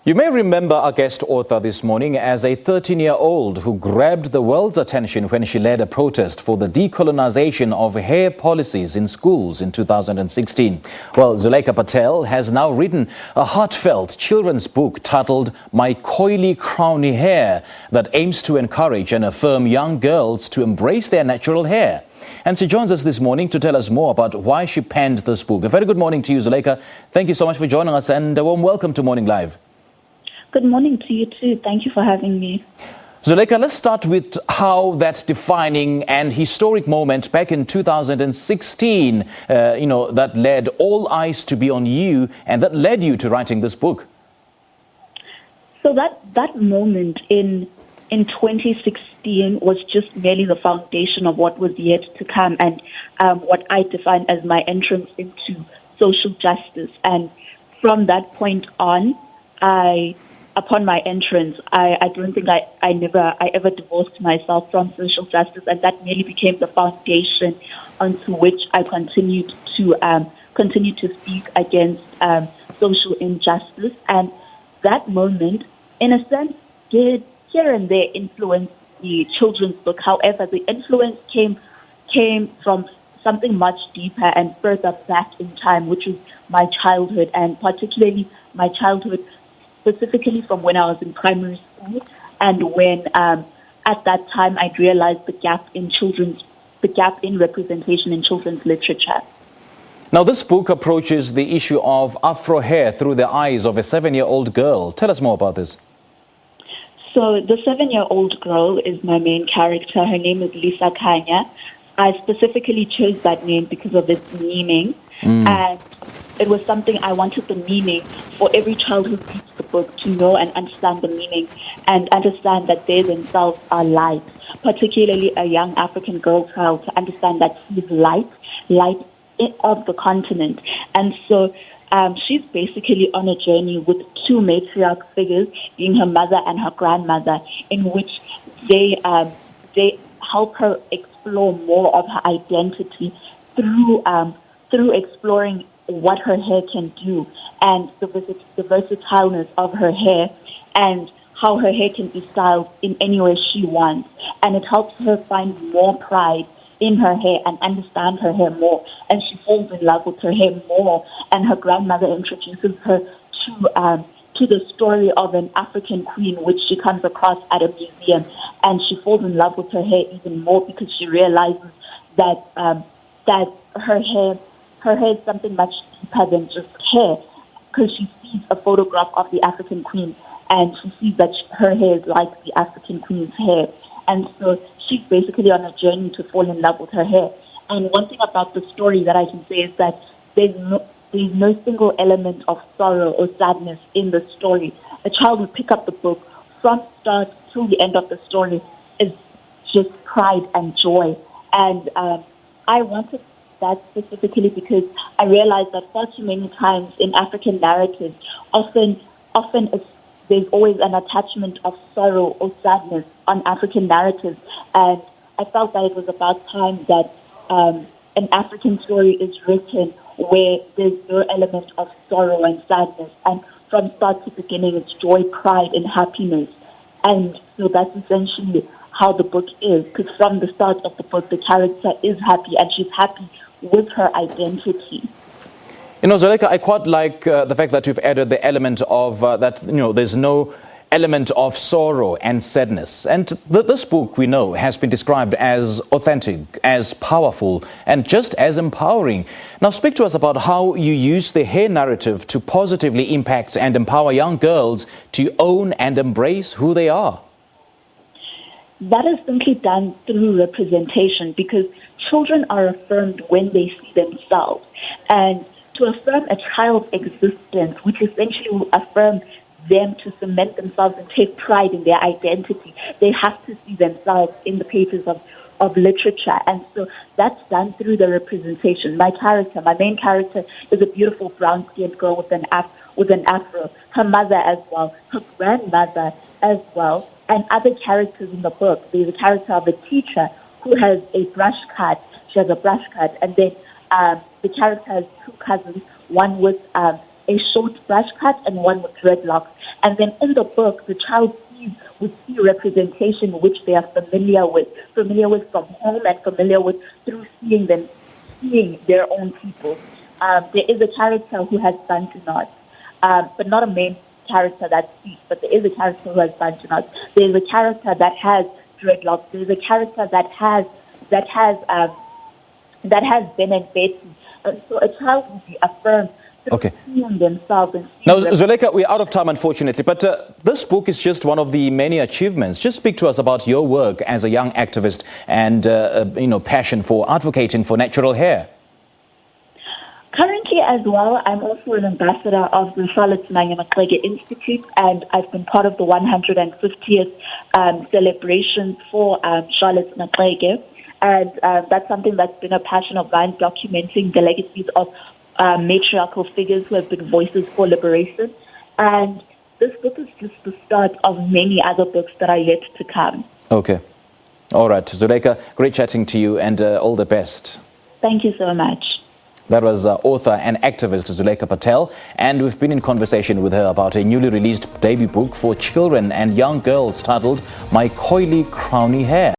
You may remember our guest author this morning as a 13-year-old who grabbed the world's attention when she led a protest for the decolonisation of hair policies in schools in 2016. Well, Zulaikha Patel has now written a heartfelt children's book titled My Coily Crowny Hair that aims to encourage and affirm young girls to embrace their natural hair. And she joins us this morning to tell us more about why she penned this book. A very good morning to you, Zulaikha. Thank you so much for joining us and a warm welcome to Morning Live. Good morning to you too. Thank you for having me. Zulaikha, let's start with how that defining and historic moment back in 2016, that led all eyes to be on you and that led you to writing this book. So that moment in 2016 was just merely the foundation of what was yet to come and what I define as my entrance into social justice. And from that point on, upon my entrance, I don't think I ever divorced myself from social justice, and that merely became the foundation onto which I continued to speak against social injustice. And that moment, in a sense, did here and there influence the children's book. However, the influence came from something much deeper and further back in time, which was my childhood, and particularly my childhood specifically from when I was in primary school, and when at that time I realized the gap in representation in children's literature. Now, this book approaches the issue of Afro hair through the eyes of a 7-year-old girl. Tell us more about this. So the 7-year-old girl is my main character. Her name is Lisa Kanya. I specifically chose that name because of its meaning, and it was something I wanted the meaning for every child who reads the book to know and understand the meaning and understand that they themselves are light, particularly a young African girl child to understand that she's light of the continent. And so she's basically on a journey with two matriarch figures, being her mother and her grandmother, in which they help her explore more of her identity through exploring what her hair can do and the versatileness of her hair and how her hair can be styled in any way she wants. And it helps her find more pride in her hair and understand her hair more. And she falls in love with her hair more. And her grandmother introduces her to the story of an African queen, which she comes across at a museum. And she falls in love with her hair even more because she realizes that her hair is something much deeper than just hair, because she sees a photograph of the African queen and she sees that her hair is like the African queen's hair. And so she's basically on a journey to fall in love with her hair. And one thing about the story that I can say is that there's no single element of sorrow or sadness in the story. A child will pick up the book from start to the end of the story is just pride and joy. And I wanted that specifically because I realized that far too many times in African narratives, often there's always an attachment of sorrow or sadness on African narratives, and I felt that it was about time that an African story is written where there's no element of sorrow and sadness, and from start to beginning it's joy, pride, and happiness. And so that's essentially how the book is, because from the start of the book, the character is happy, and she's happy with her identity. Zulaikha, I quite like the fact that you've added the element of that, there's no element of sorrow and sadness. And this book, we know, has been described as authentic, as powerful, and just as empowering. Now, speak to us about how you use the hair narrative to positively impact and empower young girls to own and embrace who they are. That is simply done through representation, because children are affirmed when they see themselves. And to affirm a child's existence, which essentially will affirm them to cement themselves and take pride in their identity, they have to see themselves in the pages of literature. And so that's done through the representation. My main character, is a beautiful brown-skinned girl with an afro. Her mother as well, her grandmother as well, and other characters in the book. There's a character of a teacher who has a brush cut. She has a brush cut, and then the character has two cousins, one with a short brush cut and one with dreadlocks. And then in the book, the child would see representation which they are familiar with from home and familiar with through seeing their own people. There is a character who has bunch knots, but not a main character that speaks, but there is a character who has bunch knots. There is a character that has dreadlocks. There is a character that has Ben and Betty. So a child will be affirmed through seeing themselves. And now, Zulaikha, we're out of time, unfortunately, but this book is just one of the many achievements. Just speak to us about your work as a young activist and passion for advocating for natural hair. Currently, as well, I'm also an ambassador of the Charlotte Matlege Institute, and I've been part of the 150th celebration for Charlotte Matlege. And that's something that's been a passion of mine, documenting the legacies of matriarchal figures who have been voices for liberation. And this book is just the start of many other books that are yet to come. Okay. All right. Zulaikha, great chatting to you, and all the best. Thank you so much. That was author and activist Zulaikha Patel, and we've been in conversation with her about a newly released debut book for children and young girls titled My Coily Crowny Hair.